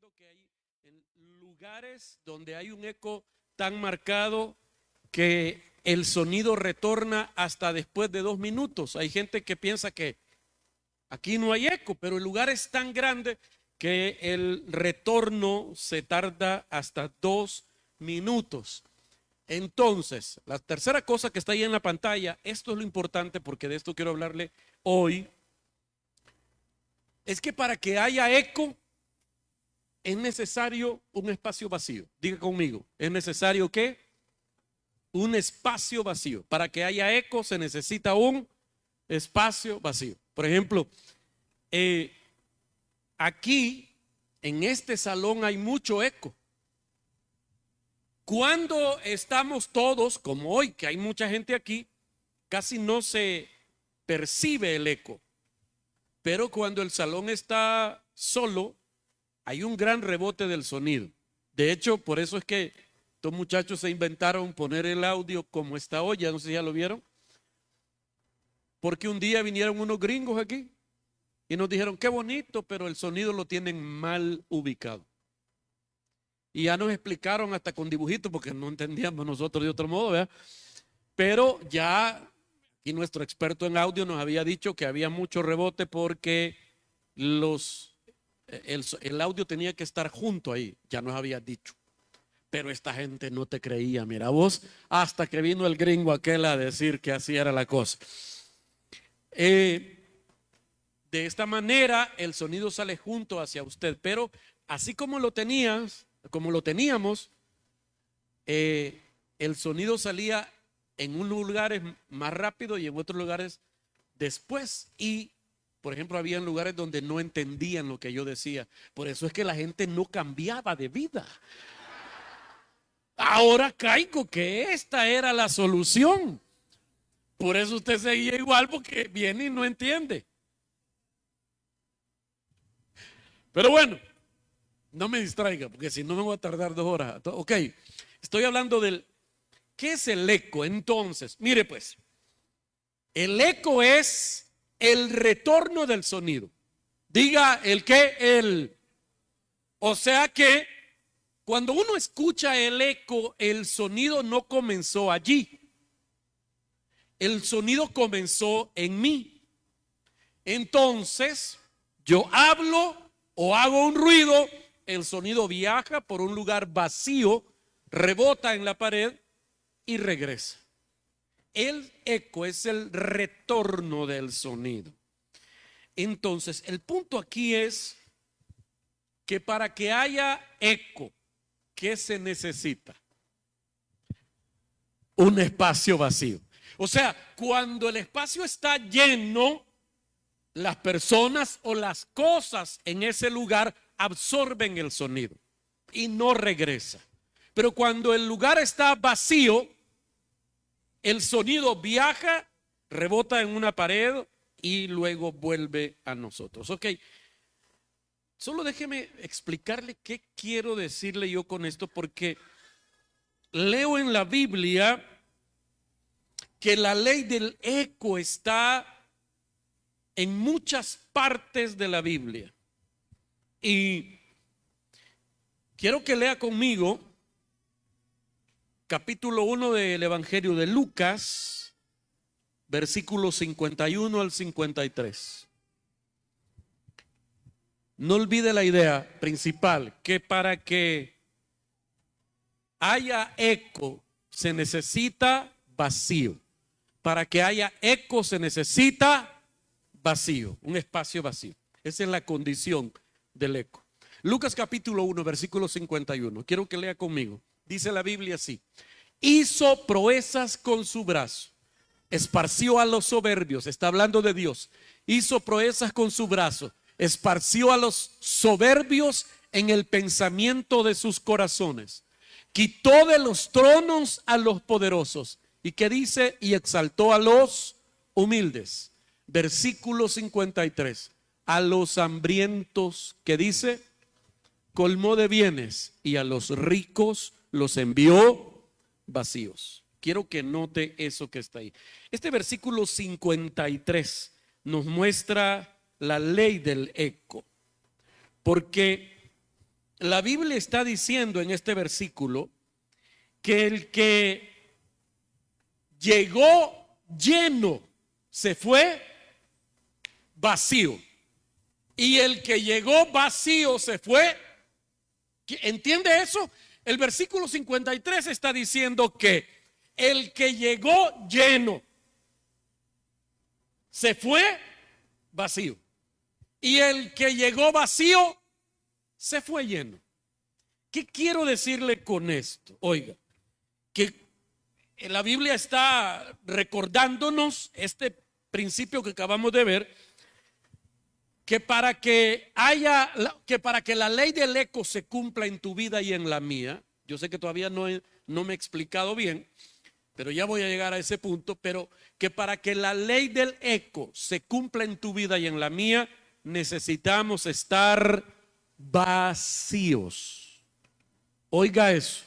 hablando que hay en lugares donde hay un eco tan marcado que el sonido retorna hasta después de 2 minutos. Hay gente que piensa que aquí no hay eco, pero el lugar es tan grande que el retorno se tarda hasta 2 minutos. Entonces, la tercera cosa que está ahí en la pantalla, esto es lo importante porque de esto quiero hablarle hoy, es que para que haya eco es necesario un espacio vacío. Diga conmigo, ¿es necesario qué? Un espacio vacío. Para que haya eco se necesita un espacio vacío. Por ejemplo, aquí en este salón hay mucho eco. Cuando estamos todos, como hoy, que hay mucha gente aquí, casi no se percibe el eco. Pero cuando el salón está solo, hay un gran rebote del sonido. De hecho, por eso es que estos muchachos se inventaron poner el audio como está hoy, ya no sé si ya lo vieron. Porque un día vinieron unos gringos aquí y nos dijeron, qué bonito, pero el sonido lo tienen mal ubicado. Y ya nos explicaron hasta con dibujitos, porque no entendíamos nosotros de otro modo, ¿verdad? Pero ya, y nuestro experto en audio nos había dicho que había mucho rebote porque el audio tenía que estar junto ahí, ya nos había dicho. Pero esta gente no te creía, mira vos, hasta que vino el gringo aquel a decir que así era la cosa. De esta manera el sonido sale junto hacia usted, pero así como lo teníamos, el sonido salía en unos lugares más rápido y en otros lugares después. Y, por ejemplo, había lugares donde no entendían lo que yo decía. Por eso es que la gente no cambiaba de vida. Ahora caigo que esta era la solución. Por eso usted seguía igual, porque viene y no entiende. Pero bueno, no me distraiga, porque si no me voy a tardar 2 horas. Ok, estoy hablando del... ¿Qué es el eco? Entonces, mire pues, el eco es el retorno del sonido. Diga el qué, o sea que cuando uno escucha el eco, el sonido no comenzó allí. El sonido comenzó en mí. Entonces, yo hablo o hago un ruido, el sonido viaja por un lugar vacío, rebota en la pared y regresa. El eco es el retorno del sonido. Entonces, el punto aquí es que para que haya eco, ¿qué se necesita? Un espacio vacío. O sea, cuando el espacio está lleno, las personas o las cosas en ese lugar absorben el sonido y no regresa. Pero cuando el lugar está vacío, el sonido viaja, rebota en una pared y luego vuelve a nosotros. Ok, solo déjeme explicarle qué quiero decirle yo con esto, porque leo en la Biblia que la ley del eco está en muchas partes de la Biblia. Y quiero que lea conmigo capítulo 1 del Evangelio de Lucas, versículos 51 al 53. No olvide la idea principal, que para que haya eco se necesita vacío. Para que haya eco se necesita vacío, un espacio vacío. Esa es la condición del eco. Lucas capítulo 1, versículo 51. Quiero que lea conmigo. Dice la Biblia así: hizo proezas con su brazo, esparció a los soberbios. Está hablando de Dios. Hizo proezas con su brazo, esparció a los soberbios en el pensamiento de sus corazones. Quitó de los tronos a los poderosos. ¿Y qué dice? Y exaltó a los humildes. Versículo 53. A los hambrientos, ¿qué dice? Colmó de bienes, y a los ricos los envió vacíos. Quiero que note eso que está ahí. Este versículo 53 nos muestra la ley del eco, porque la Biblia está diciendo en este versículo que el que llegó lleno se fue vacío, y el que llegó vacío se fue. ¿Entiende eso? El versículo 53 está diciendo que el que llegó lleno se fue vacío, y el que llegó vacío se fue lleno. ¿Qué quiero decirle con esto? Oiga, que la Biblia está recordándonos este principio que acabamos de ver, que para que la ley del eco se cumpla en tu vida y en la mía. Yo sé que todavía no me he explicado bien, pero ya voy a llegar a ese punto. Pero que para que la ley del eco se cumpla en tu vida y en la mía, necesitamos estar vacíos. Oiga eso,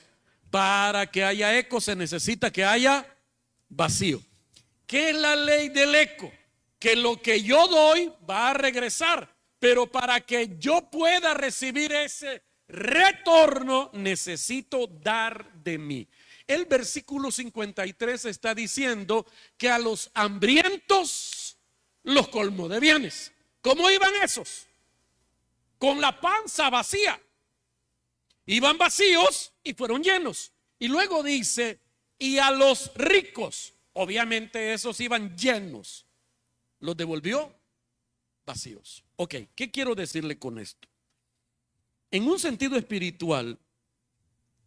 para que haya eco se necesita que haya vacío. ¿Qué es la ley del eco? Que lo que yo doy va a regresar, pero para que yo pueda recibir ese retorno necesito dar de mí. El versículo 53 está diciendo que a los hambrientos los colmó de bienes. ¿Cómo iban esos? Con la panza vacía. Iban vacíos y fueron llenos. Y luego dice, y a los ricos, obviamente esos iban llenos, los devolvió vacíos. Ok, ¿qué quiero decirle con esto? En un sentido espiritual,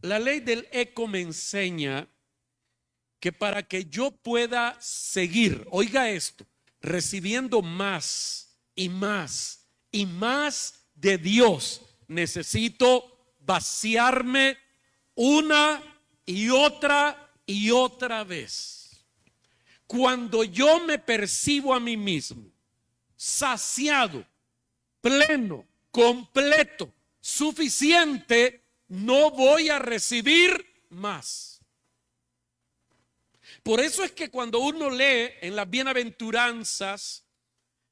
la ley del eco me enseña que para que yo pueda seguir, oiga esto, recibiendo más y más y más de Dios, necesito vaciarme una y otra vez. Cuando yo me percibo a mí mismo saciado, pleno, completo, suficiente, no voy a recibir más. Por eso es que cuando uno lee en las bienaventuranzas,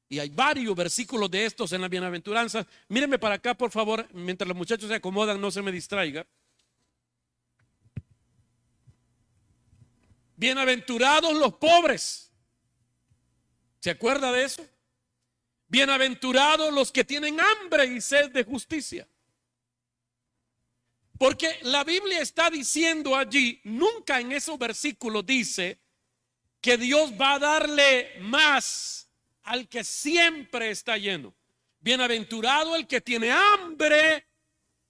y hay varios versículos de estos en las bienaventuranzas, mírenme para acá por favor, mientras los muchachos se acomodan, no se me distraiga. Bienaventurados los pobres. ¿Se acuerda de eso? Bienaventurados los que tienen hambre y sed de justicia. Porque la Biblia está diciendo allí, nunca en esos versículos dice que Dios va a darle más al que siempre está lleno. Bienaventurado el que tiene hambre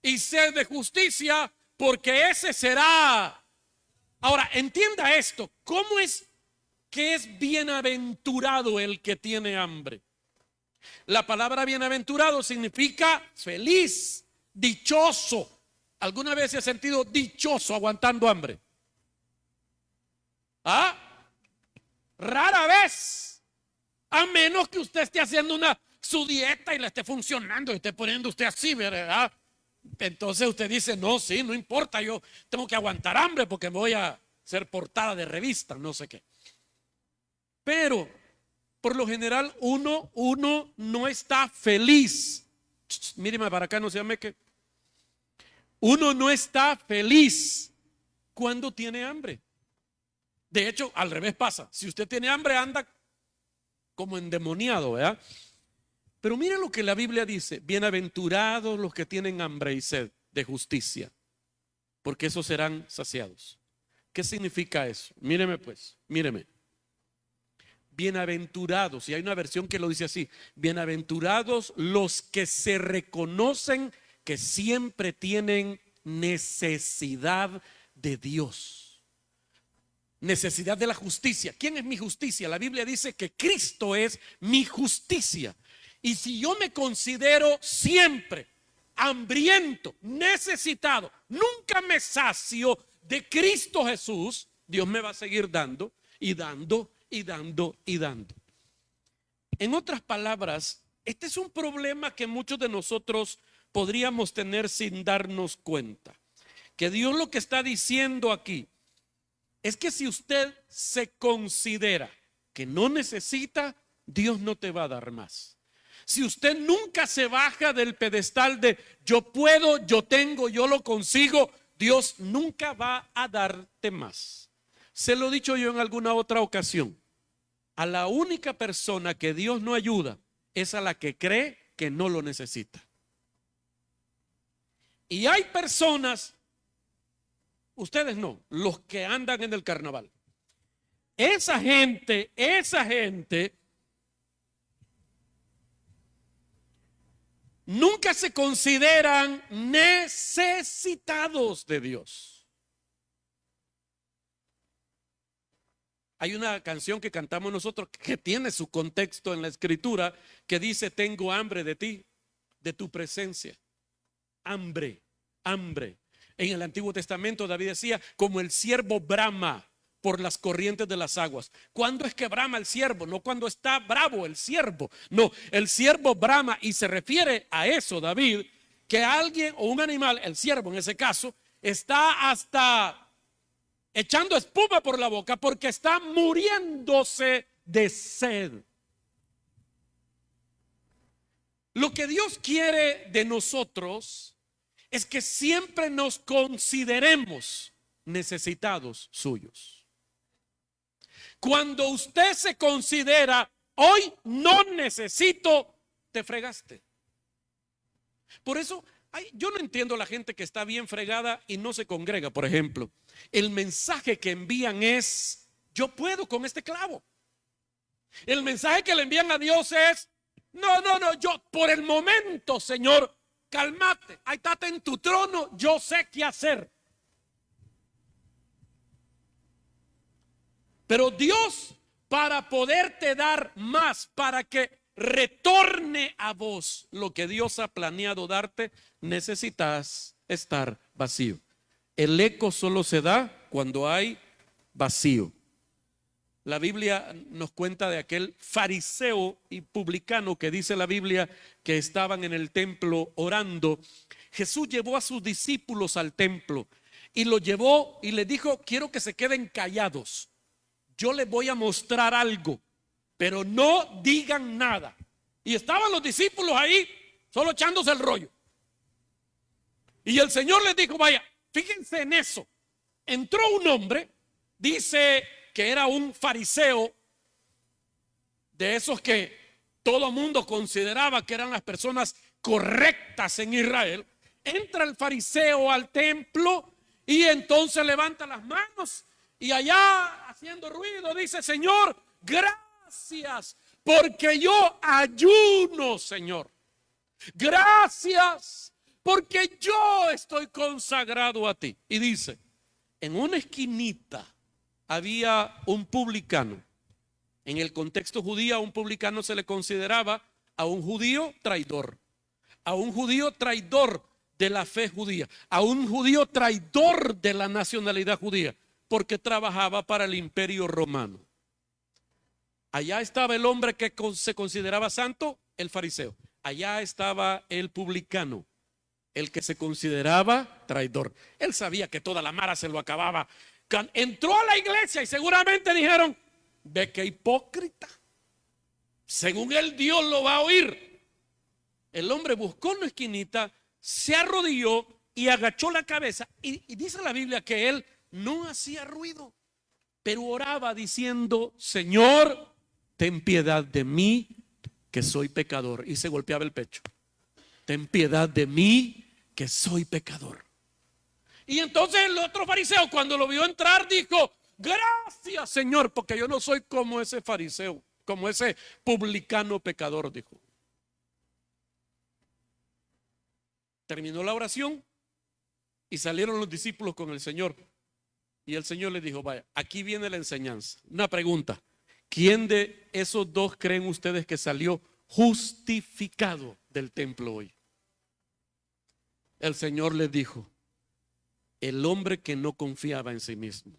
y sed de justicia, porque ese será. Ahora, entienda esto, ¿cómo es que es bienaventurado el que tiene hambre? La palabra bienaventurado significa feliz, dichoso. ¿Alguna vez se ha sentido dichoso aguantando hambre? Rara vez. A menos que usted esté haciendo su dieta y la esté funcionando y esté poniendo usted así, ¿verdad? Entonces usted dice, no, sí, no importa, yo tengo que aguantar hambre porque me voy a ser portada de revista, no sé qué. Pero por lo general uno no está feliz. Míreme para acá, no se llame que. Uno no está feliz cuando tiene hambre. De hecho, al revés pasa. Si usted tiene hambre, anda como endemoniado, ¿verdad? Pero mire lo que la Biblia dice: bienaventurados los que tienen hambre y sed de justicia, porque esos serán saciados. ¿Qué significa eso? Míreme pues, míreme. Bienaventurados, y hay una versión que lo dice así: bienaventurados los que se reconocen que siempre tienen necesidad de Dios, necesidad de la justicia. ¿Quién es mi justicia? La Biblia dice que Cristo es mi justicia. Y si yo me considero siempre hambriento, necesitado, nunca me sacio de Cristo Jesús, Dios me va a seguir dando y dando y dando y dando. En otras palabras, este es un problema que muchos de nosotros podríamos tener sin darnos cuenta. Que Dios lo que está diciendo aquí es que si usted se considera que no necesita, Dios no te va a dar más. si usted nunca se baja del pedestal de yo puedo, yo tengo, yo lo consigo, Dios nunca va a darte más. Se lo he dicho yo en alguna otra ocasión. A la única persona que Dios no ayuda es a la que cree que no lo necesita. Y hay personas, ustedes no, los que andan en el carnaval. Esa gente nunca se consideran necesitados de Dios. Hay una canción que cantamos nosotros que tiene su contexto en la escritura que dice: tengo hambre de ti, de tu presencia. Hambre, hambre. En el Antiguo Testamento David decía: como el ciervo brama por las corrientes de las aguas. ¿Cuándo es que brama el ciervo? No cuando está bravo el ciervo. No, el ciervo brama, y se refiere a eso David, que alguien o un animal, el ciervo en ese caso, está hasta echando espuma por la boca porque está muriéndose de sed. Lo que Dios quiere de nosotros es que siempre nos consideremos necesitados suyos. Cuando usted se considera hoy no necesito, te fregaste. Por eso yo no entiendo a la gente que está bien fregada y no se congrega. Por ejemplo, el mensaje que envían es: yo puedo con este clavo. El mensaje que le envían a Dios es: no, yo por el momento, Señor, cálmate, ahí estate en tu trono, yo sé qué hacer. Pero Dios, para poderte dar más, para que retorne a vos lo que Dios ha planeado darte, necesitas estar vacío. El eco solo se da cuando hay vacío. La Biblia nos cuenta de aquel fariseo y publicano que dice la Biblia que estaban en el templo orando. Jesús llevó a sus discípulos al templo y lo llevó y le dijo: quiero que se queden callados. Yo les voy a mostrar algo, pero no digan nada. Y estaban los discípulos ahí, solo echándose el rollo. Y el Señor les dijo: vaya, fíjense en eso. Entró un hombre, dice que era un fariseo, de esos que todo mundo consideraba que eran las personas correctas en Israel. Entra el fariseo al templo y entonces levanta las manos y allá haciendo ruido dice: Señor, gracias porque yo ayuno, Señor. Gracias porque yo estoy consagrado a ti. Y dice: en una esquinita había un publicano. En el contexto judío, a un publicano se le consideraba a un judío traidor, a un judío traidor de la fe judía, a un judío traidor de la nacionalidad judía, porque trabajaba para el imperio romano. Allá estaba el hombre que se consideraba santo, el fariseo. Allá estaba el publicano, el que se consideraba traidor. Él sabía que toda la mara se lo acababa. Entró a la iglesia y seguramente dijeron: ve qué hipócrita, según él Dios lo va a oír. El hombre buscó una esquinita, se arrodilló y agachó la cabeza, y dice la Biblia que él no hacía ruido, pero oraba diciendo: Señor, ten piedad de mí, que soy pecador. Y se golpeaba el pecho: ten piedad de mí, que soy pecador. Y entonces el otro fariseo, cuando lo vio entrar, dijo: gracias, Señor, porque yo no soy como ese fariseo, como ese publicano pecador, dijo. Terminó la oración y salieron los discípulos con el Señor. Y el Señor les dijo: vaya, aquí viene la enseñanza. Una pregunta: ¿quién de esos dos creen ustedes que salió justificado del templo hoy? El Señor les dijo: el hombre que no confiaba en sí mismo,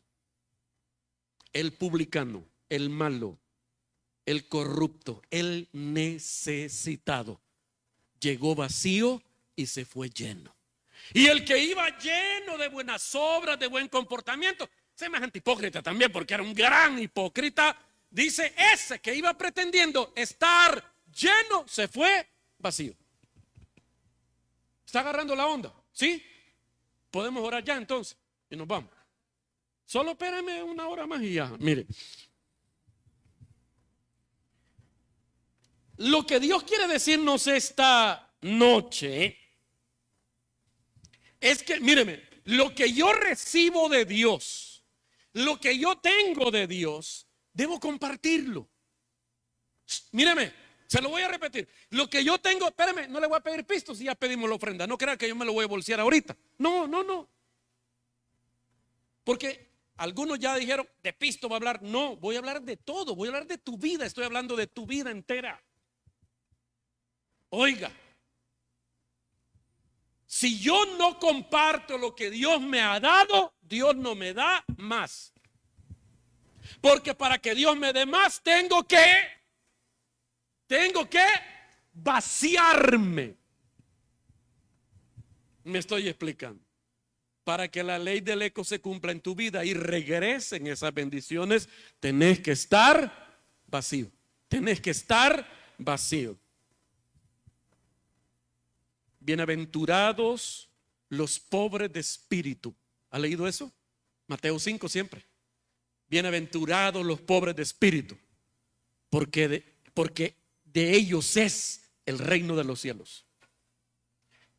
el publicano, el malo, el corrupto, el necesitado, llegó vacío y se fue lleno. Y el que iba lleno de buenas obras, de buen comportamiento, semejante hipócrita también, porque era un gran hipócrita, dice: ese que iba pretendiendo estar lleno, se fue vacío. ¿Está agarrando la onda? ¿Sí? Podemos orar ya entonces y nos vamos. Solo espérame una hora más y ya. Mire, lo que Dios quiere decirnos esta noche es que, míreme, lo que yo recibo de Dios, lo que yo tengo de Dios, debo compartirlo. Míreme, se lo voy a repetir. Lo que yo tengo, espérame, no le voy a pedir pisto si ya pedimos la ofrenda. No crea que yo me lo voy a bolsear ahorita. No, no, no. Porque algunos ya dijeron, de pisto va a hablar. No, voy a hablar de todo. Voy a hablar de tu vida. Estoy hablando de tu vida entera. Oiga, si yo no comparto lo que Dios me ha dado, Dios no me da más. Porque para que Dios me dé más, tengo que vaciarme. Me estoy explicando. Para que la ley del eco se cumpla en tu vida y regresen esas bendiciones, tenés que estar vacío. Tenés que estar vacío. Bienaventurados los pobres de espíritu. ¿Ha leído eso? Mateo 5 siempre. Bienaventurados los pobres de espíritu, porque de ellos es el reino de los cielos.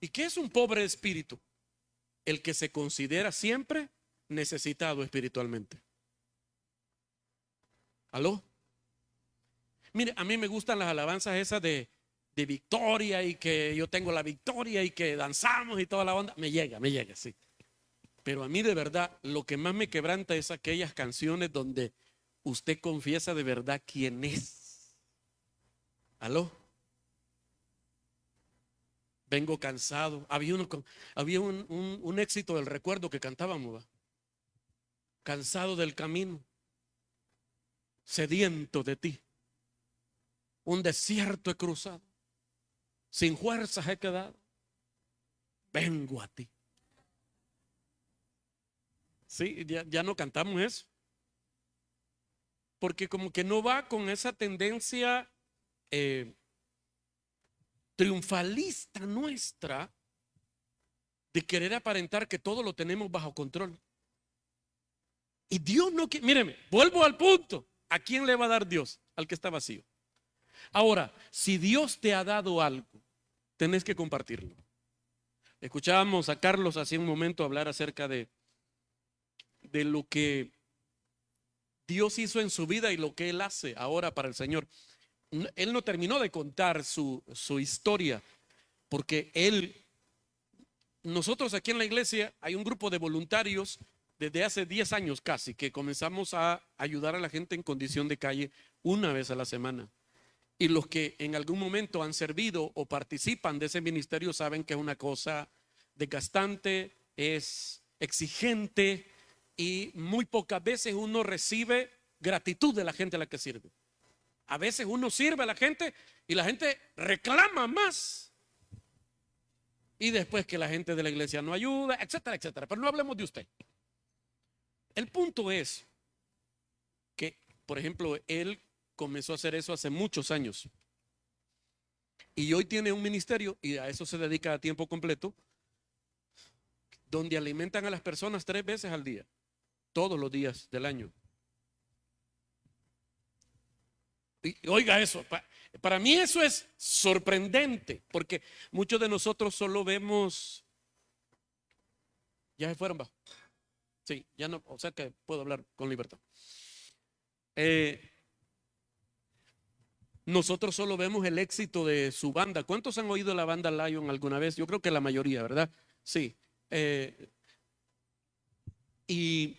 ¿Y qué es un pobre de espíritu? El que se considera siempre necesitado espiritualmente. ¿Aló? Mire, a mí me gustan las alabanzas esas de victoria y que yo tengo la victoria y que danzamos y toda la onda. Me llega, sí. Pero a mí de verdad lo que más me quebranta es aquellas canciones donde usted confiesa de verdad quién es. ¿Aló? Vengo cansado. Había un éxito del recuerdo que cantábamos, ¿va? Cansado del camino, sediento de ti. Un desierto he cruzado, sin fuerzas he quedado. Vengo a ti. Sí, ya no cantamos eso. Porque como que no va con esa tendencia triunfalista nuestra de querer aparentar que todo lo tenemos bajo control. Y Dios no quiere, míreme, vuelvo al punto. ¿A quién le va a dar Dios? Al que está vacío. Ahora, si Dios te ha dado algo, tenés que compartirlo. Escuchábamos a Carlos hace un momento hablar acerca de lo que Dios hizo en su vida y lo que Él hace ahora para el Señor. Él no terminó de contar su historia, porque nosotros aquí en la iglesia hay un grupo de voluntarios desde hace 10 años casi, que comenzamos a ayudar a la gente en condición de calle una vez a la semana. Y los que en algún momento han servido o participan de ese ministerio saben que es una cosa desgastante, es exigente y muy pocas veces uno recibe gratitud de la gente a la que sirve. A veces uno sirve a la gente y la gente reclama más. Y después que la gente de la iglesia no ayuda, etcétera, etcétera. Pero no hablemos de usted. El punto es que, por ejemplo, él comenzó a hacer eso hace muchos años. Y hoy tiene un ministerio y a eso se dedica a tiempo completo, donde alimentan a las personas 3 veces al día, todos los días del año. Y oiga eso, para mí eso es sorprendente, porque muchos de nosotros solo vemos, ya se fueron, va. Sí, ya no, o sea que puedo hablar con libertad. Nosotros solo vemos el éxito de su banda. ¿Cuántos han oído la banda Lion alguna vez? Yo creo que la mayoría, ¿verdad? Sí. Y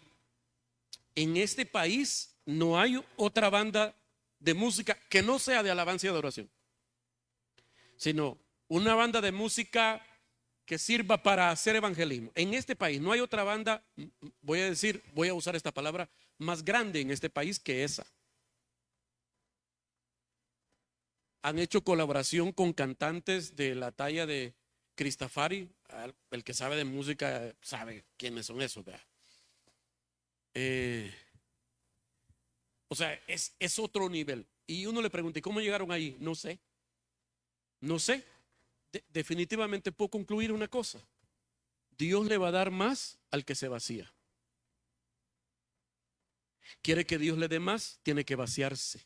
en este país no hay otra banda de música que no sea de alabanza y adoración, sino una banda de música que sirva para hacer evangelismo. En este país no hay otra banda, voy a usar esta palabra, más grande en este país que esa. Han hecho colaboración con cantantes de la talla de Cristafari. El que sabe de música sabe quiénes son esos, ¿verdad? O sea, es otro nivel. Y uno le pregunta, ¿y cómo llegaron ahí? No sé. No sé, definitivamente puedo concluir una cosa. Dios le va a dar más al que se vacía. Quiere que Dios le dé más, tiene que vaciarse.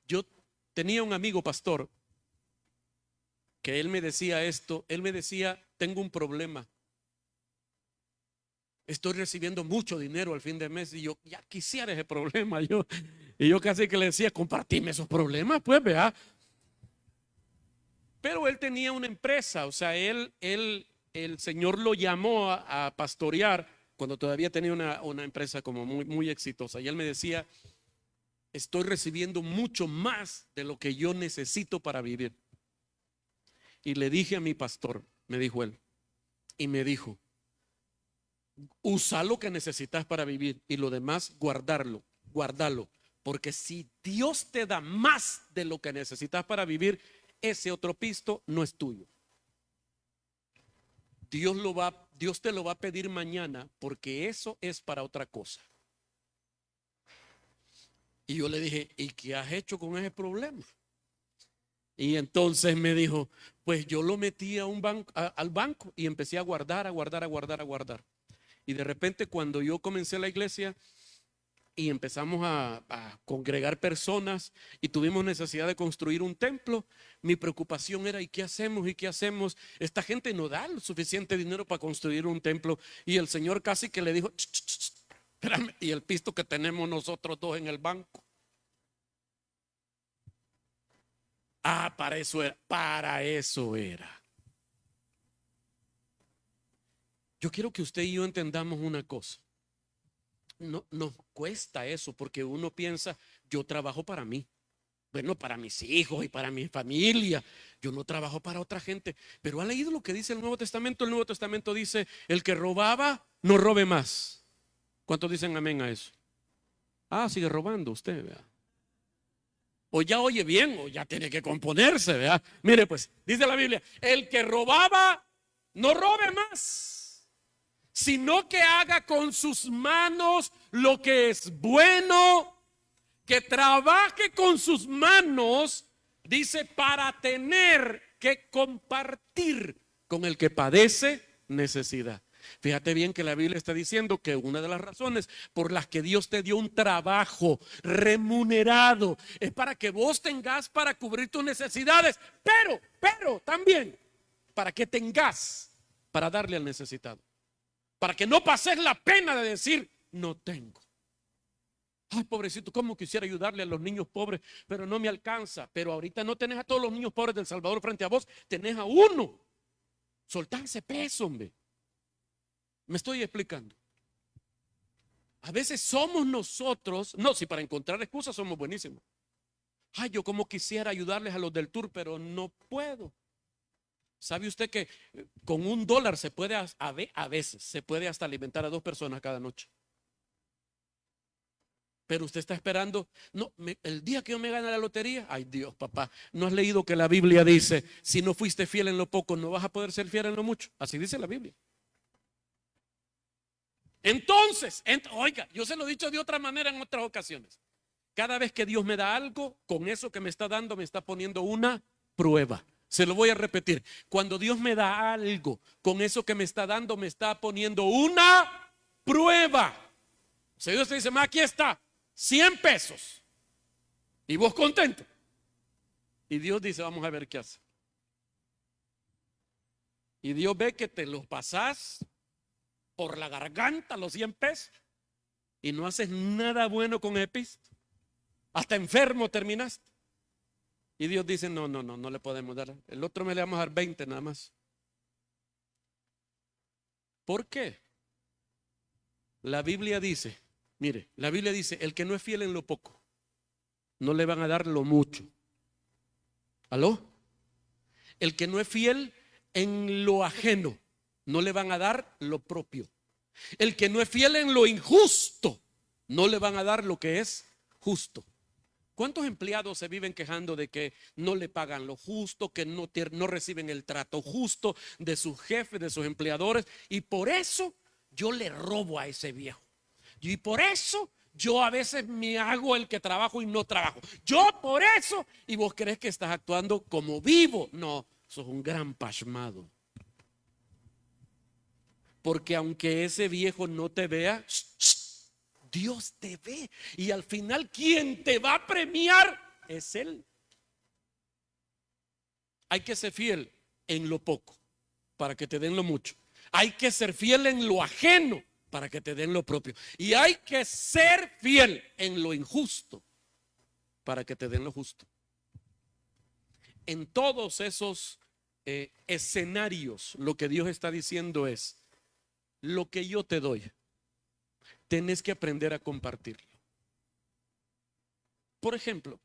Yo tenía un amigo pastor que él me decía esto, él me decía, tengo un problema. Estoy recibiendo mucho dinero al fin de mes y yo ya quisiera ese problema. Y yo casi que le decía, compartime esos problemas, pues, vea. Pero él tenía una empresa, o sea, el Señor lo llamó a pastorear cuando todavía tenía una empresa como muy exitosa. Y él me decía, estoy recibiendo mucho más de lo que yo necesito para vivir. Y le dije a mi pastor, me dijo él, y me dijo, usa lo que necesitas para vivir y lo demás guardalo, porque si Dios te da más de lo que necesitas para vivir, ese otro pisto no es tuyo. Dios te lo va a pedir mañana porque eso es para otra cosa. Y yo le dije, ¿y qué has hecho con ese problema? Y entonces me dijo, pues yo lo metí a un banco, al banco y empecé a guardar. Y de repente cuando yo comencé la iglesia y empezamos a congregar personas y tuvimos necesidad de construir un templo, mi preocupación era, ¿y qué hacemos? ¿Y qué hacemos? Esta gente no da suficiente dinero para construir un templo. Y el Señor casi que le dijo, espérame, y el pisto que tenemos nosotros dos en el banco. Ah, para eso era. Yo quiero que usted y yo entendamos una cosa. No nos cuesta eso porque uno piensa, yo trabajo para mí. Bueno, para mis hijos y para mi familia. Yo no trabajo para otra gente. Pero ¿ha leído lo que dice el Nuevo Testamento? El Nuevo Testamento dice, el que robaba, no robe más. ¿Cuántos dicen amén a eso? Ah, sigue robando usted, ¿verdad? O ya oye bien, o ya tiene que componerse, ¿verdad? Mire pues, dice la Biblia, el que robaba, no robe más, sino que haga con sus manos lo que es bueno, que trabaje con sus manos, dice, para tener que compartir con el que padece necesidad. Fíjate bien que la Biblia está diciendo que una de las razones por las que Dios te dio un trabajo remunerado es para que vos tengas para cubrir tus necesidades, pero también para que tengas para darle al necesitado, para que no pases la pena de decir no tengo. Ay, pobrecito, cómo quisiera ayudarle a los niños pobres, pero no me alcanza. Pero ahorita no tenés a todos los niños pobres del Salvador frente a vos, tenés a uno. Soltá ese peso, hombre. Me estoy explicando. A veces somos nosotros, no, si para encontrar excusas somos buenísimos. Ay, yo como quisiera ayudarles a los del tour, pero no puedo. ¿Sabe usted que con $1 se puede, a veces, se puede hasta alimentar a 2 personas cada noche? Pero usted está esperando, no, el día que yo me gane la lotería, ay Dios, papá, ¿no has leído que la Biblia dice, si no fuiste fiel en lo poco, no vas a poder ser fiel en lo mucho? Así dice la Biblia. Entonces, oiga, yo se lo he dicho de otra manera en otras ocasiones. Cada vez que Dios me da algo, con eso que me está dando, me está poniendo una prueba. Se lo voy a repetir. Cuando Dios me da algo, con eso que me está dando, me está poniendo una prueba. O sea, Dios te dice, aquí está, 100 pesos. Y vos contento. Y Dios dice, vamos a ver qué hace. Y Dios ve que te los pasás por la garganta los 100 pesos y no haces nada bueno con el pisto. Hasta enfermo terminaste. Y Dios dice, no le podemos dar. El otro me le vamos a dar 20 nada más. ¿Por qué? La Biblia dice, mire, la Biblia dice, el que no es fiel en lo poco, no le van a dar lo mucho. ¿Aló? El que no es fiel en lo ajeno, no le van a dar lo propio. El que no es fiel en lo injusto, no le van a dar lo que es justo. ¿Cuántos empleados se viven quejando de que no le pagan lo justo, que no reciben el trato justo de sus jefes, de sus empleadores? Y por eso yo le robo a ese viejo. Y por eso Yo a veces me hago el que trabajo y no trabajo. Yo por eso. Y vos crees que estás actuando como vivo. No, sos un gran pasmado. Porque aunque ese viejo no te vea, Dios te ve. Y al final quien te va a premiar es Él. Hay que ser fiel en lo poco para que te den lo mucho. Hay que ser fiel en lo ajeno para que te den lo propio. Y hay que ser fiel en lo injusto para que te den lo justo. En todos esos escenarios, lo que Dios está diciendo es: lo que yo te doy, tenés que aprender a compartirlo. Por ejemplo,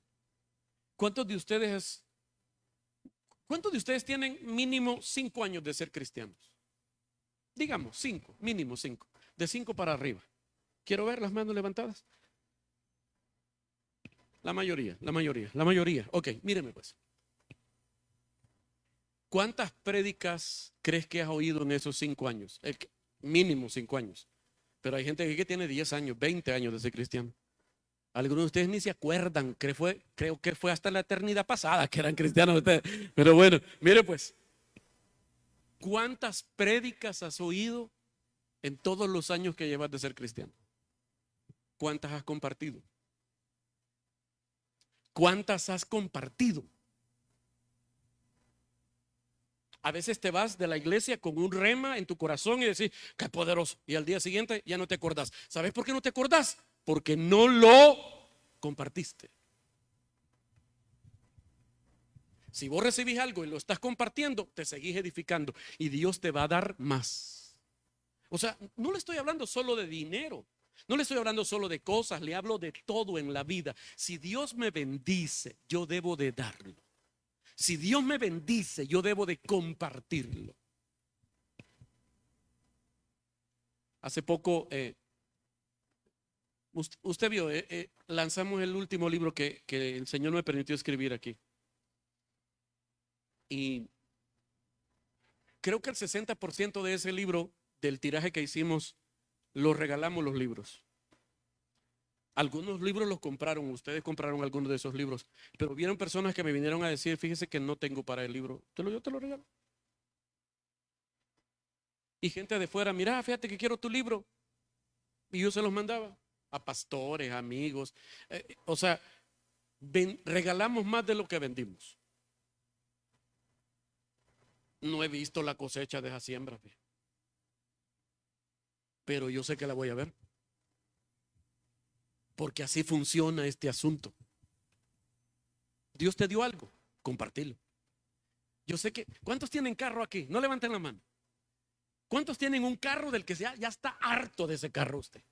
¿cuántos de ustedes tienen mínimo 5 años de ser cristianos? Digamos 5, mínimo 5. De 5 para arriba. Quiero ver las manos levantadas. La mayoría. Ok, míreme pues. ¿Cuántas prédicas crees que has oído en esos 5 años? Mínimo 5 años. Pero hay gente que tiene 10 años, 20 años de ser cristiano. Algunos de ustedes ni se acuerdan. Creo que fue hasta la eternidad pasada que eran cristianos ustedes. Pero bueno, mire pues. ¿Cuántas prédicas has oído en todos los años que llevas de ser cristiano? ¿Cuántas has compartido? ¿Cuántas has compartido? A veces te vas de la iglesia con un rema en tu corazón y decís: qué poderoso. Y al día siguiente ya no te acordás. ¿Sabes por qué no te acordás? Porque no lo compartiste. Si vos recibís algo y lo estás compartiendo, te seguís edificando y Dios te va a dar más. O sea, no le estoy hablando solo de dinero, no le estoy hablando solo de cosas, le hablo de todo en la vida. Si Dios me bendice, yo debo de darlo. Si Dios me bendice, yo debo de compartirlo. Hace poco, usted vio, lanzamos el último libro que el Señor me permitió escribir aquí. Y creo que el 60% de ese libro, del tiraje que hicimos, lo regalamos los libros. Algunos libros los compraron, ustedes compraron algunos de esos libros, pero vieron personas que me vinieron a decir: fíjese que no tengo para el libro, yo te lo regalo. Y gente de fuera: mira, fíjate que quiero tu libro. Y yo se los mandaba a pastores, amigos. O sea, regalamos más de lo que vendimos. No he visto la cosecha de esa siembra, pero yo sé que la voy a ver. Porque así funciona este asunto. Dios te dio algo, compartilo. Yo sé que, ¿cuántos tienen carro aquí? No levanten la mano. ¿Cuántos tienen un carro del que ya está harto de ese carro usted?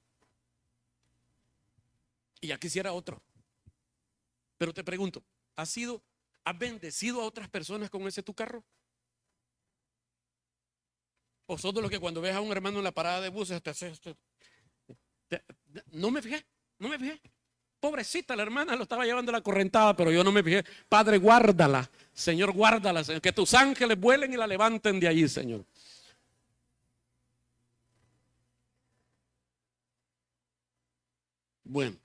Y ya quisiera otro. Pero te pregunto, ¿has bendecido a otras personas con ese tu carro? ¿O sos de los que cuando ves a un hermano en la parada de buses no me fijé? Pobrecita la hermana, lo estaba llevando la correntada, pero yo no me fijé. Padre, guárdala. Señor, guárdala, Señor. Que tus ángeles vuelen y la levanten de allí, Señor. Bueno,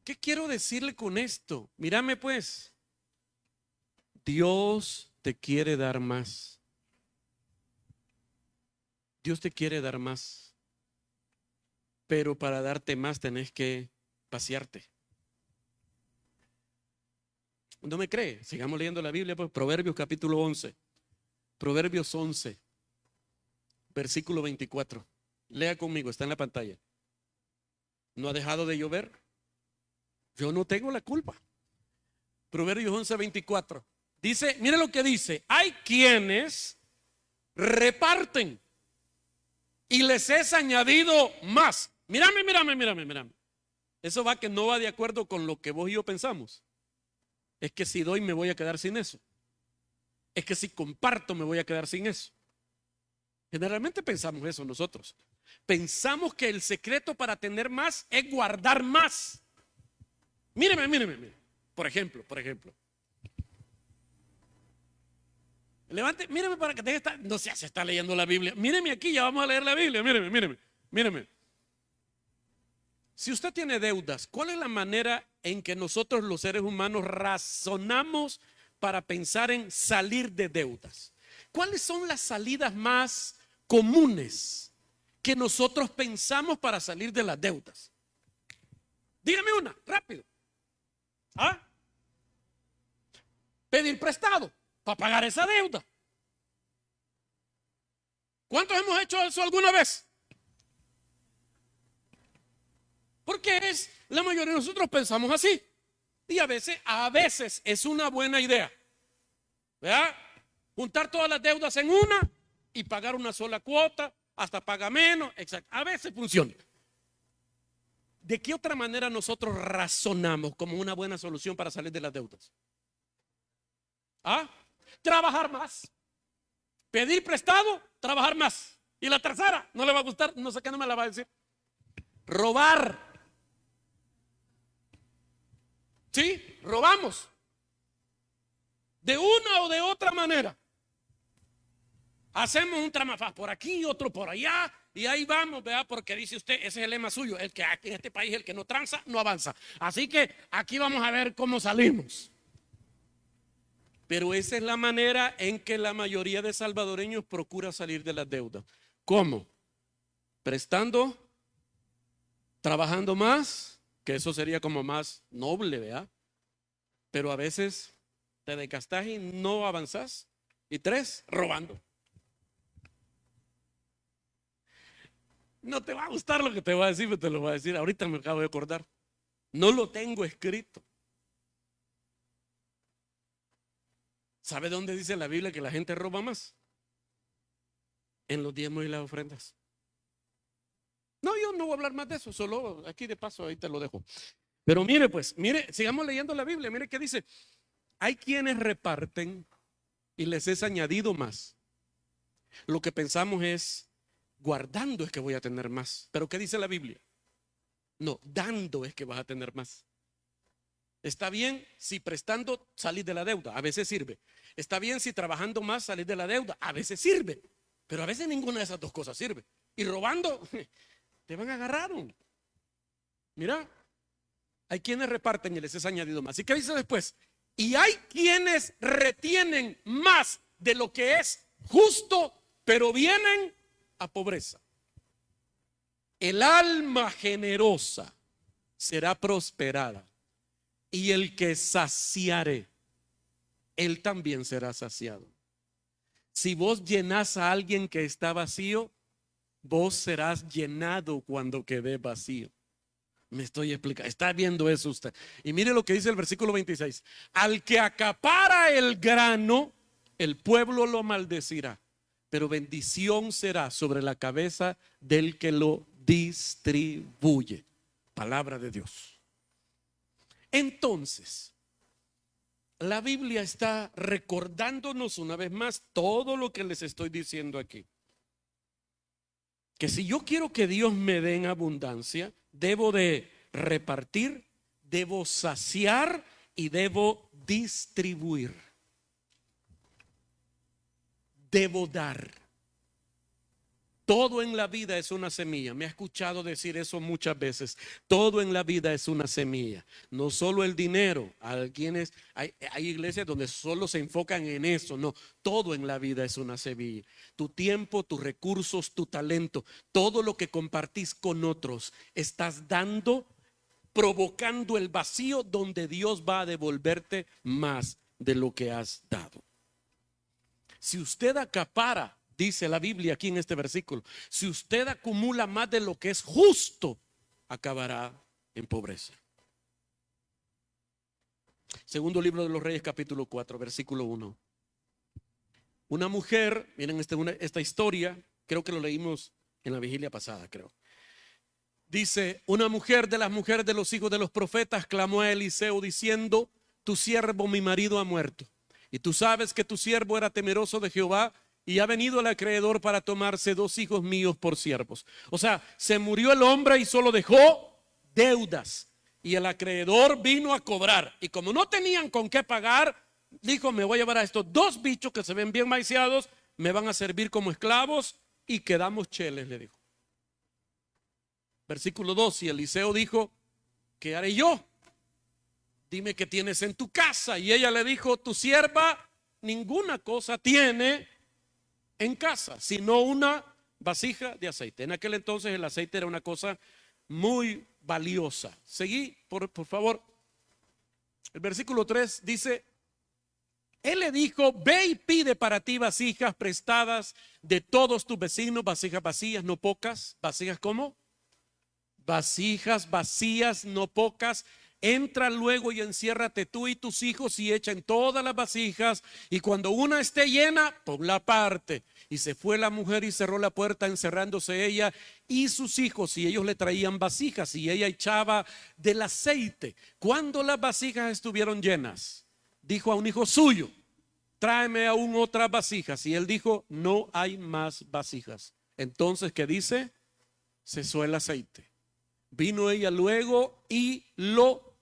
¿qué quiero decirle con esto? Mírame pues. Dios te quiere dar más. Dios te quiere dar más. Pero para darte más tenés que pasearte. ¿No me cree? Sigamos leyendo la Biblia, pues. Proverbios capítulo 11. Proverbios 11, versículo 24. Lea conmigo, está en la pantalla. ¿No ha dejado de llover? Yo no tengo la culpa. Proverbios 11, 24. Dice, mire lo que dice: hay quienes reparten y les es añadido más. Mírame. Eso que no va de acuerdo con lo que vos y yo pensamos. Es que si doy me voy a quedar sin eso. Es que si comparto me voy a quedar sin eso. Generalmente pensamos eso nosotros. Pensamos que el secreto para tener más es guardar más. Míreme. Por ejemplo. Levante, míreme para que deje estar. No sé si está leyendo la Biblia. Míreme aquí, ya vamos a leer la Biblia. Míreme. Míreme, si usted tiene deudas, ¿cuál es la manera en que nosotros los seres humanos razonamos para pensar en salir de deudas? ¿Cuáles son las salidas más comunes que nosotros pensamos para salir de las deudas? Dígame una, rápido. ¿Ah? Pedir prestado para pagar esa deuda. ¿Cuántos hemos hecho eso alguna vez? Porque la mayoría de nosotros pensamos así. Y a veces es una buena idea, ¿verdad? Juntar todas las deudas en una y pagar una sola cuota, hasta paga menos, exacto. A veces funciona. ¿De qué otra manera nosotros razonamos como una buena solución para salir de las deudas? ¿Ah? Trabajar más. Pedir prestado, trabajar más. Y la tercera, no le va a gustar, no sé qué no me la va a decir. Robar. Sí, robamos. De una o de otra manera. Hacemos un tramafaz por aquí, otro por allá, y ahí vamos, ¿verdad? Porque dice usted, ese es el lema suyo, el que aquí en este país, el que no tranza, no avanza. Así que aquí vamos a ver cómo salimos. Pero esa es la manera en que la mayoría de salvadoreños procura salir de las deudas. ¿Cómo? Prestando, trabajando más, que eso sería como más noble, ¿verdad? Pero a veces te desgastas y no avanzas. Y 3, robando. No te va a gustar lo que te voy a decir, pero te lo voy a decir. Ahorita me acabo de acordar. No lo tengo escrito. ¿Sabe dónde dice la Biblia que la gente roba más? En los diezmos y las ofrendas. No, yo no voy a hablar más de eso, solo aquí de paso, ahí te lo dejo. Pero mire pues, mire, sigamos leyendo la Biblia, mire qué dice. Hay quienes reparten y les es añadido más. Lo que pensamos es, guardando es que voy a tener más. Pero ¿qué dice la Biblia? No, dando es que vas a tener más. Está bien si prestando salir de la deuda, a veces sirve. Está bien si trabajando más salir de la deuda, a veces sirve. Pero a veces ninguna de esas dos cosas sirve. Y robando, te van a agarrar. Mira, hay quienes reparten y les es añadido más. ¿Y qué dice después? Y hay quienes retienen más de lo que es justo, pero vienen a pobreza. El alma generosa será prosperada, y el que saciare, él también será saciado. Si vos llenás a alguien que está vacío, vos serás llenado cuando quede vacío. Me estoy explicando, está viendo eso usted. Y mire lo que dice el versículo 26. Al que acapara el grano, el pueblo lo maldecirá, pero bendición será sobre la cabeza del que lo distribuye. Palabra de Dios. Entonces, la Biblia está recordándonos una vez más todo lo que les estoy diciendo aquí. Que si yo quiero que Dios me dé en abundancia, debo de repartir, debo saciar y debo distribuir. Debo dar. Todo en la vida es una semilla. Me ha escuchado decir eso muchas veces. Todo en la vida es una semilla. No solo el dinero. Hay iglesias donde solo se enfocan en eso. No, todo en la vida es una semilla. Tu tiempo, tus recursos, tu talento, todo lo que compartís con otros, estás dando, provocando el vacío donde Dios va a devolverte más de lo que has dado. Si usted acapara, dice la Biblia aquí en este versículo, si usted acumula más de lo que es justo, acabará en pobreza. Segundo libro de los Reyes, capítulo 4, versículo 1. Una mujer, miren esta historia, creo que lo leímos en la vigilia pasada, creo. Dice, una mujer de las mujeres de los hijos de los profetas clamó a Eliseo diciendo, tu siervo mi marido ha muerto, y tú sabes que tu siervo era temeroso de Jehová, y ha venido el acreedor para tomarse 2 hijos míos por siervos. O sea, se murió el hombre y solo dejó deudas. Y el acreedor vino a cobrar. Y como no tenían con qué pagar, dijo, me voy a llevar a estos 2 bichos que se ven bien maiciados, me van a servir como esclavos y quedamos cheles, le dijo. Versículo 2, y Eliseo dijo, ¿qué haré yo? Dime qué tienes en tu casa. Y ella le dijo, tu sierva ninguna cosa tiene en casa, sino una vasija de aceite. En aquel entonces el aceite era una cosa muy valiosa. Seguí, por favor. El versículo 3 dice, él le dijo, ve y pide para ti vasijas prestadas de todos tus vecinos, vasijas vacías, no pocas. ¿Vasijas cómo? Vasijas vacías, no pocas. Entra luego y enciérrate tú y tus hijos y echa en todas las vasijas, y cuando una esté llena, ponla aparte. Y se fue la mujer y cerró la puerta, encerrándose ella y sus hijos, y ellos le traían vasijas y ella echaba del aceite. Cuando las vasijas estuvieron llenas, dijo a un hijo suyo, tráeme aún otras vasijas. Y él dijo, no hay más vasijas. Entonces, ¿qué dice? Cesó el aceite. Vino ella luego y lo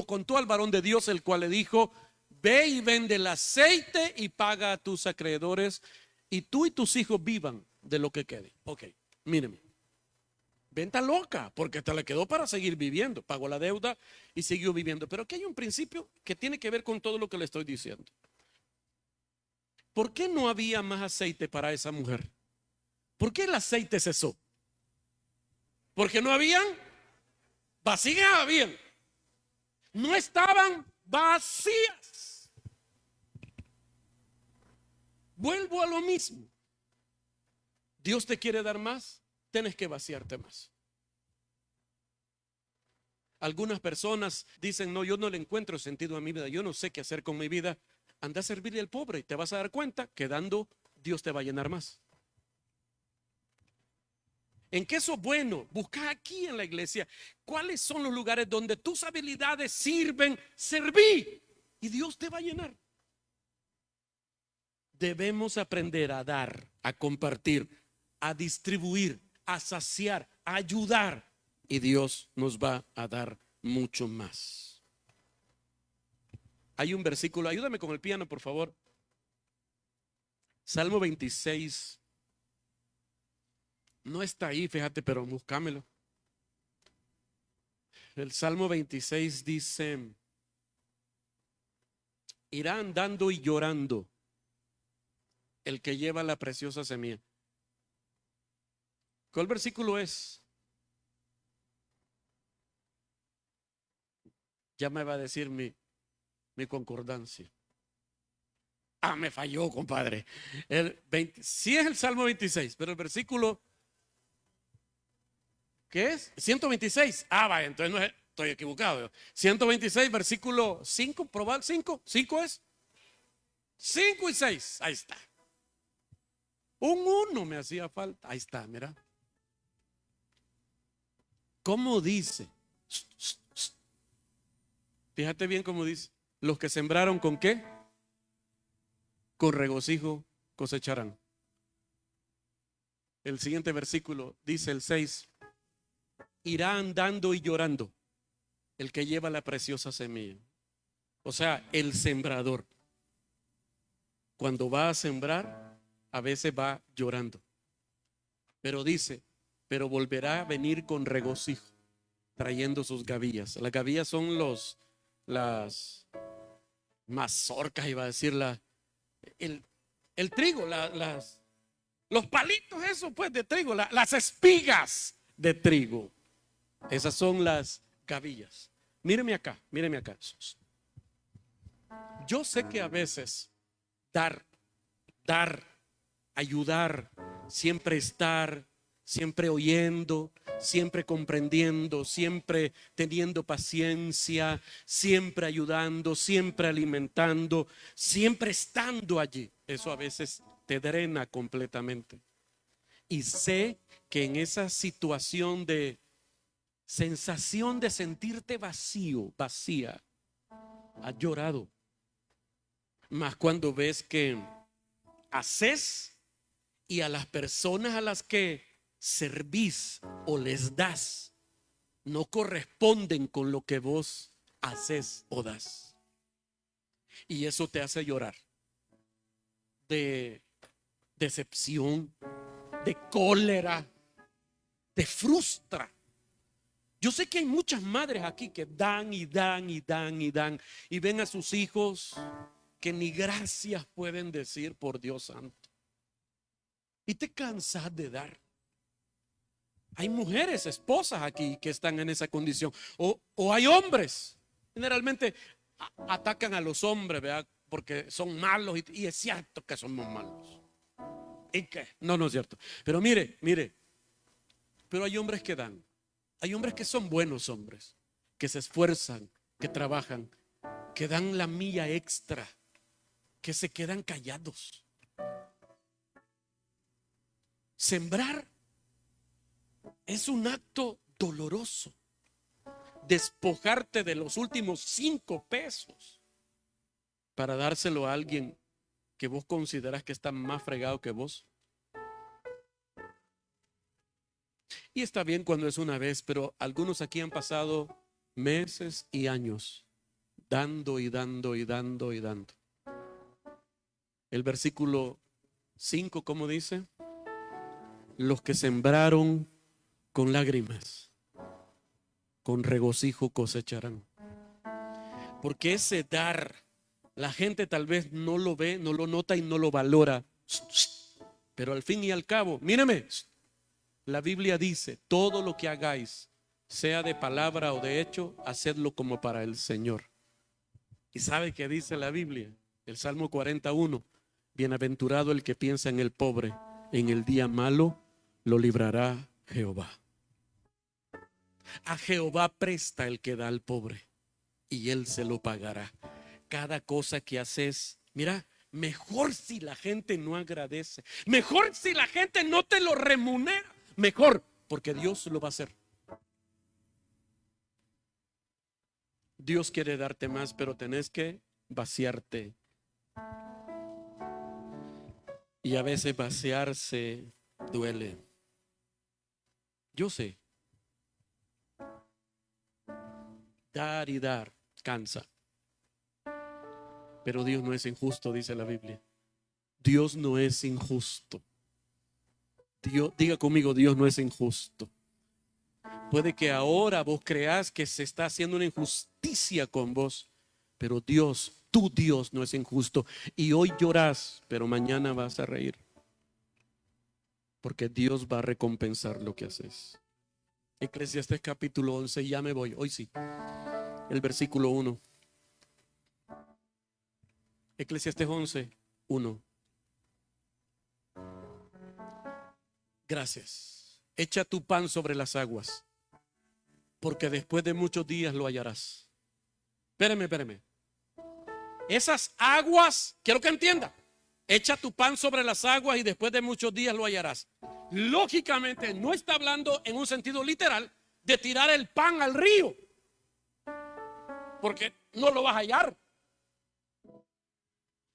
contó al varón de Dios, el cual le dijo, ve y vende el aceite y paga a tus acreedores, y tú y tus hijos vivan de lo que quede. Ok, mírenme. Venta loca, porque hasta le quedó para seguir viviendo. Pagó la deuda y siguió viviendo. Pero aquí hay un principio que tiene que ver con todo lo que le estoy diciendo. ¿Por qué no había más aceite para esa mujer? ¿Por qué el aceite cesó? Porque no habían vasijas, habían. No estaban vacías. Vuelvo a lo mismo. Dios te quiere dar más, tienes que vaciarte más. Algunas personas dicen, no, yo no le encuentro sentido a mi vida, yo no sé qué hacer con mi vida. Anda a servirle al pobre y te vas a dar cuenta que dando, Dios te va a llenar más. ¿En qué sos bueno? Busca aquí en la iglesia cuáles son los lugares donde tus habilidades sirven. Serví y Dios te va a llenar. Debemos aprender a dar, a compartir, a distribuir, a saciar, a ayudar, y Dios nos va a dar mucho más. Hay un versículo, ayúdame con el piano, por favor. Salmo 26. No está ahí, fíjate, pero búscamelo. El Salmo 26 dice, irá andando y llorando el que lleva la preciosa semilla. ¿Cuál versículo es? Ya me va a decir mi concordancia. Ah, me falló, compadre. Sí es el Salmo 26, pero el versículo, ¿qué es? 126. Ah, vaya, entonces no es, estoy equivocado. 126, versículo 5, probar 5. 5 es 5 y 6. Ahí está. Un 1 me hacía falta. Ahí está, mira. ¿Cómo dice? Fíjate bien cómo dice. Los que sembraron, ¿con qué? Con regocijo cosecharán. El siguiente versículo dice, el 6, irá andando y llorando el que lleva la preciosa semilla. O sea, el sembrador, cuando va a sembrar, a veces va llorando. Pero dice, pero volverá a venir con regocijo, trayendo sus gavillas. Las gavillas son las mazorcas, iba a decir, el trigo, los palitos esos pues de trigo, las espigas de trigo. Esas son las gavillas. Míreme acá, míreme acá. Yo sé que a veces dar, ayudar, siempre estar, siempre oyendo, siempre comprendiendo, siempre teniendo paciencia, siempre ayudando, siempre alimentando, siempre estando allí. Eso a veces te drena completamente. Y sé que en esa situación de sensación de sentirte vacío, vacía, has llorado. Más cuando ves que haces y a las personas a las que servís o les das no corresponden con lo que vos haces o das, y eso te hace llorar de decepción, de cólera, te frustra, Yo sé que hay muchas madres aquí que dan y dan y dan y dan y ven a sus hijos que ni gracias pueden decir, por Dios santo. Y te cansas de dar. Hay mujeres, esposas aquí que están en esa condición. O hay hombres. Generalmente atacan a los hombres, ¿verdad? Porque son malos y es cierto que somos malos. ¿Y qué? No, no es cierto. Pero mire, pero hay hombres que dan. Hay hombres que son buenos hombres, que se esfuerzan, que trabajan, que dan la milla extra, que se quedan callados. Sembrar es un acto doloroso. Despojarte de los últimos 5 pesos para dárselo a alguien que vos consideras que está más fregado que vos. Y está bien cuando es una vez, pero algunos aquí han pasado meses y años dando y dando y dando y dando. El versículo 5, ¿cómo dice? Los que sembraron con lágrimas, con regocijo cosecharán. Porque ese dar, la gente tal vez no lo ve, no lo nota y no lo valora. Pero al fin y al cabo, mírame, la Biblia dice, todo lo que hagáis, sea de palabra o de hecho, hacedlo como para el Señor. ¿Y sabe qué dice la Biblia? El Salmo 41, bienaventurado el que piensa en el pobre, en el día malo lo librará Jehová. A Jehová presta el que da al pobre y él se lo pagará. Cada cosa que haces, mira, mejor si la gente no agradece, mejor si la gente no te lo remunera, mejor, porque Dios lo va a hacer. Dios quiere darte más, pero tenés que vaciarte. Y a veces vaciarse duele. Yo sé. Dar y dar cansa. Pero Dios no es injusto, dice la Biblia. Dios no es injusto. Dios, diga conmigo, Dios no es injusto. Puede que ahora vos creas que se está haciendo una injusticia con vos, pero Dios, tu Dios no es injusto. Y hoy llorás, pero mañana vas a reír. Porque Dios va a recompensar lo que haces. Eclesiastés capítulo 11, ya me voy, hoy sí. El versículo 1. Eclesiastés 11, 1. Gracias. Echa tu pan sobre las aguas, porque después de muchos días lo hallarás. Espéreme. Esas aguas, quiero que entienda. Echa tu pan sobre las aguas y después de muchos días lo hallarás. Lógicamente no está hablando en un sentido literal de tirar el pan al río, porque no lo vas a hallar.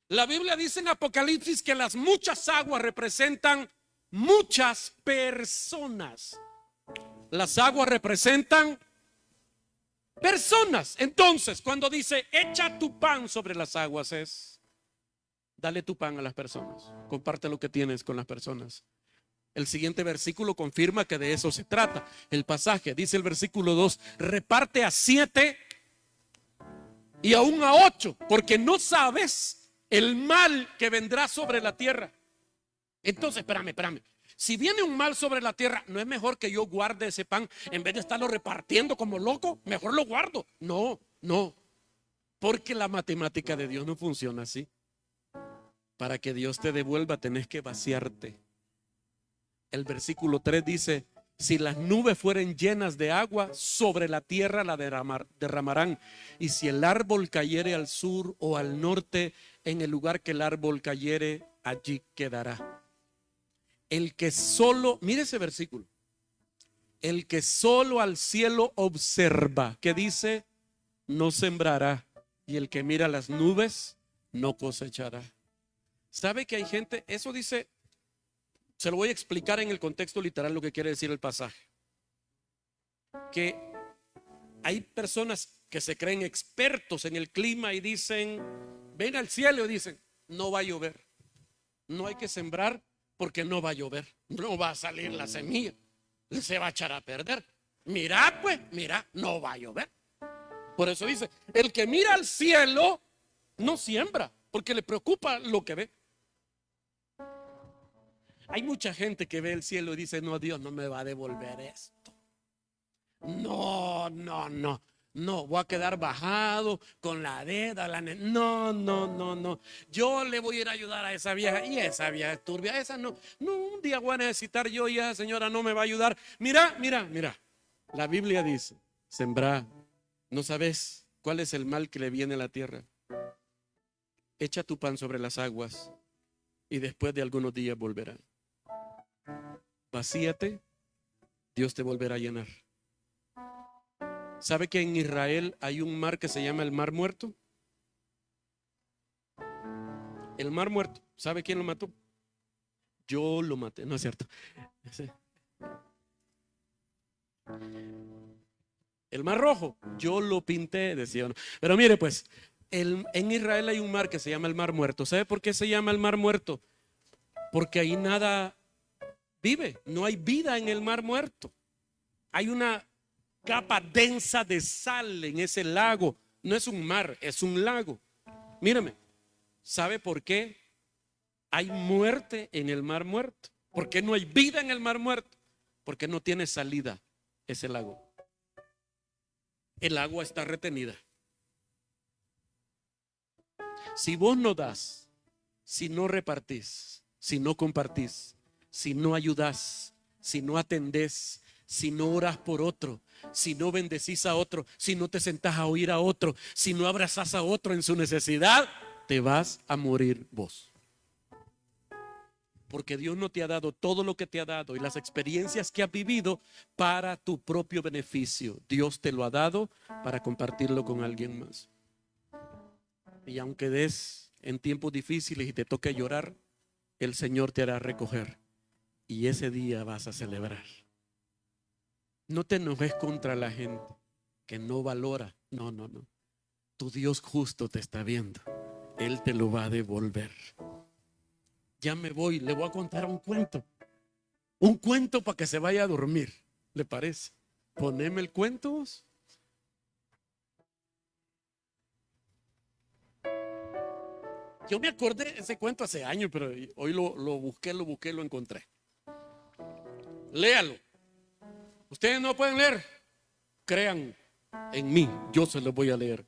La Biblia dice en Apocalipsis que las muchas aguas representan muchas personas. Las aguas representan personas. Entonces, cuando dice echa tu pan sobre las aguas, es dale tu pan a las personas. Comparte lo que tienes con las personas. El siguiente versículo confirma que de eso se trata. El pasaje dice el versículo 2, reparte a 7 y aún a 8, porque no sabes el mal que vendrá sobre la tierra. Entonces, espérame. Si viene un mal sobre la tierra, ¿no es mejor que yo guarde ese pan en vez de estarlo repartiendo como loco? Mejor lo guardo. No, porque la matemática de Dios no funciona así. Para que Dios te devuelva, tenés que vaciarte. El versículo 3 dice, si las nubes fueren llenas de agua, sobre la tierra la derramarán. Y si el árbol cayere al sur o al norte, en el lugar que el árbol cayere, allí quedará. El que solo, mire ese versículo, el que solo al cielo observa, que dice, no sembrará, y el que mira las nubes, no cosechará. ¿Sabe que hay gente? Eso dice, se lo voy a explicar en el contexto literal lo que quiere decir el pasaje. Que hay personas que se creen expertos en el clima y dicen, ven al cielo y dicen, no va a llover, no hay que sembrar porque no va a llover, no va a salir la semilla, se va a echar a perder. mira pues, mira, no va a llover. Por eso dice, el que mira al cielo no siembra, porque le preocupa lo que ve. Hay mucha gente que ve el cielo y dice, no, Dios no me va a devolver esto. No, no, no. No, voy a quedar bajado con la deuda. No, no, no, no. Yo le voy a ir a ayudar a esa vieja. Y esa vieja es turbia. Esa no. No, un día voy a necesitar yo y esa señora no me va a ayudar. Mira, mira, mira. La Biblia dice, sembrar. ¿No sabes cuál es el mal que le viene a la tierra? Echa tu pan sobre las aguas y después de algunos días volverá. Vacíate, Dios te volverá a llenar. ¿Sabe que en Israel hay un mar que se llama el Mar Muerto? El Mar Muerto. ¿Sabe quién lo mató? Yo lo maté, no es cierto. El Mar Rojo, yo lo pinté, decía uno. Pero mire pues, en Israel hay un mar que se llama el Mar Muerto. ¿Sabe por qué se llama el Mar Muerto? Porque ahí nada vive, no hay vida en el Mar Muerto. Hay una capa densa de sal en ese lago. No es un mar, es un lago. Mírame, ¿sabe por qué hay muerte en el Mar Muerto? ¿Por qué no hay vida en el Mar Muerto? Porque no tiene salida ese lago. El agua está retenida. Si vos no das, si no repartís, si no compartís, si no ayudás, si no atendés, si no orás por otro, si no bendecís a otro, si no te sentás a oír a otro, si no abrazás a otro en su necesidad, te vas a morir vos. Porque Dios no te ha dado todo lo que te ha dado y las experiencias que has vivido para tu propio beneficio. Dios te lo ha dado para compartirlo con alguien más. Y aunque des en tiempos difíciles y te toque llorar, el Señor te hará recoger. Y ese día vas a celebrar. No te enojes contra la gente que no valora. No, no, no. Tu Dios justo te está viendo. Él te lo va a devolver. Ya me voy, le voy a contar un cuento. Un cuento para que se vaya a dormir. ¿Le parece? Poneme el cuento. Yo me acordé de ese cuento hace años, pero hoy lo busqué, lo encontré. Léalo. Ustedes no pueden leer. Crean en mí, yo se los voy a leer.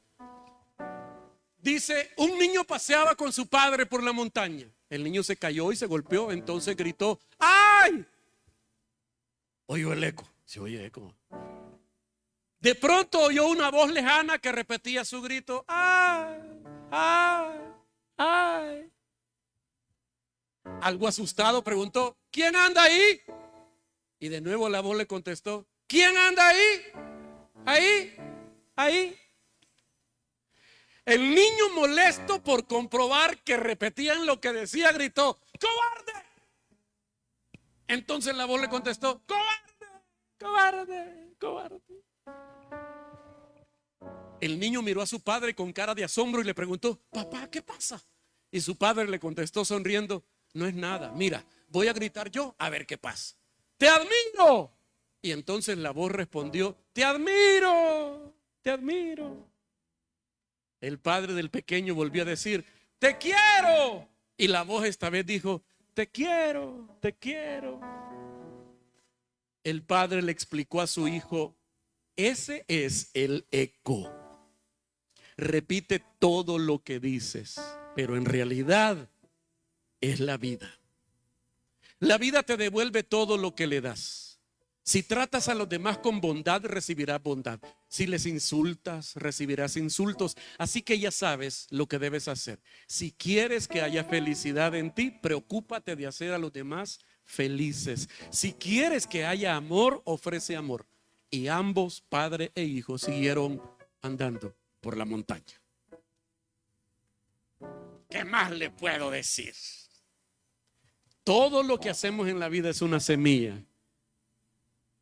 Dice, un niño paseaba con su padre por la montaña. El niño se cayó y se golpeó, entonces gritó, ¡ay! Oyó el eco, se oye eco. De pronto oyó una voz lejana que repetía su grito, ¡ay! ¡ay! ¡ay! Algo asustado preguntó, ¿quién anda ahí? Y de nuevo la voz le contestó, ¿quién anda ahí? Ahí, ahí. El niño, molesto por comprobar que repetían lo que decía, gritó, ¡cobarde! Entonces la voz le contestó, ¡cobarde! ¡cobarde! ¡cobarde! El niño miró a su padre con cara de asombro y le preguntó, papá, ¿qué pasa? Y su padre le contestó sonriendo, no es nada, mira, voy a gritar yo a ver qué pasa. ¡Te admiro! Y entonces la voz respondió, ¡te admiro! ¡te admiro! El padre del pequeño volvió a decir, ¡te quiero! Y la voz esta vez dijo, ¡te quiero! ¡te quiero! El padre le explicó a su hijo, ese es el eco. Repite todo lo que dices, pero en realidad es la vida. La vida te devuelve todo lo que le das. Si tratas a los demás con bondad, recibirás bondad. Si les insultas, recibirás insultos. Así que ya sabes lo que debes hacer. Si quieres que haya felicidad en ti, preocúpate de hacer a los demás felices. Si quieres que haya amor, ofrece amor. Y ambos, padre e hijo, siguieron andando por la montaña. ¿Qué más le puedo decir? Todo lo que hacemos en la vida es una semilla.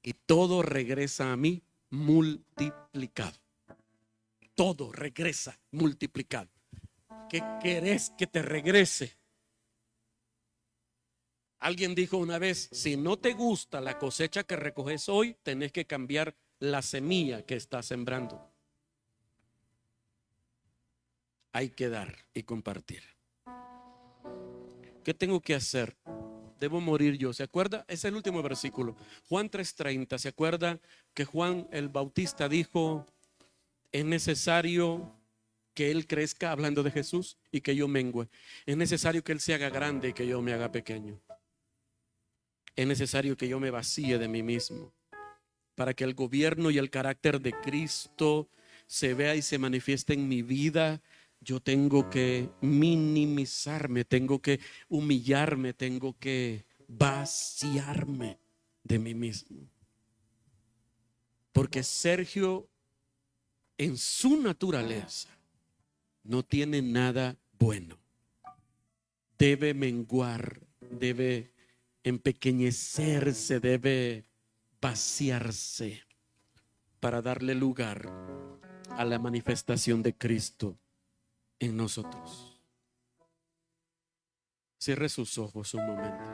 Y todo regresa a mí multiplicado. Todo regresa multiplicado. ¿Qué querés que te regrese? Alguien dijo una vez, si no te gusta la cosecha que recoges hoy, tenés que cambiar la semilla que está sembrando. Hay que dar y compartir. ¿Qué tengo que hacer? Debo morir yo. ¿Se acuerda? Es el último versículo. Juan 3:30. ¿Se acuerda que Juan el Bautista dijo: es necesario que Él crezca, hablando de Jesús, y que yo mengüe? Es necesario que Él se haga grande y que yo me haga pequeño. Es necesario que yo me vacíe de mí mismo para que el gobierno y el carácter de Cristo se vea y se manifieste en mi vida. Yo tengo que minimizarme, tengo que humillarme, tengo que vaciarme de mí mismo. Porque Sergio, en su naturaleza, no tiene nada bueno. Debe menguar, debe empequeñecerse, debe vaciarse para darle lugar a la manifestación de Cristo en nosotros. Cierre sus ojos un momento.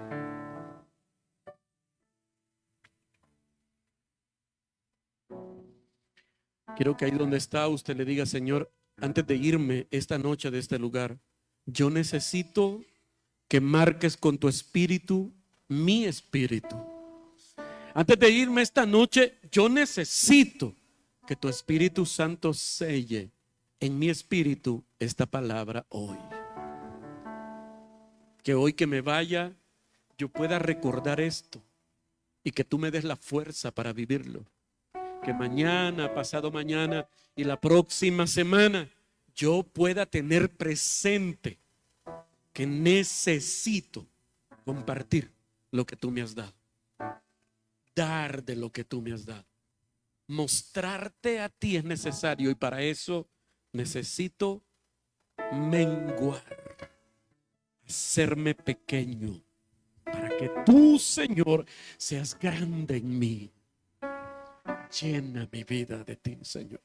Quiero que ahí donde está usted le diga: Señor, antes de irme esta noche de este lugar, yo necesito que marques con tu espíritu mi espíritu. Antes de irme esta noche, yo necesito que tu Espíritu Santo selle en mi espíritu esta palabra hoy. Que hoy que me vaya, yo pueda recordar esto y que tú me des la fuerza para vivirlo. Que mañana, pasado mañana y la próxima semana yo pueda tener presente que necesito compartir lo que tú me has dado. Dar de lo que tú me has dado. Mostrarte a ti es necesario, y para eso necesito menguar, hacerme pequeño, para que tú, Señor, seas grande en mí. Llena mi vida de ti, Señor.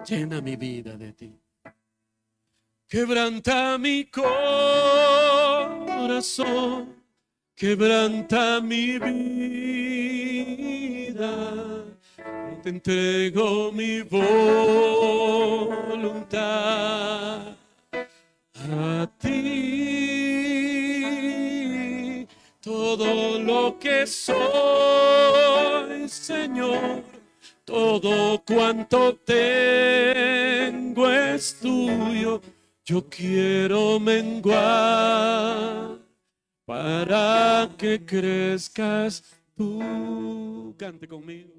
Llena mi vida de ti. Quebranta mi corazón, quebranta mi vida. Te entrego mi voluntad a ti. Todo lo que soy, Señor, todo cuanto tengo es tuyo. Yo quiero menguar para que crezcas tú. Cante conmigo.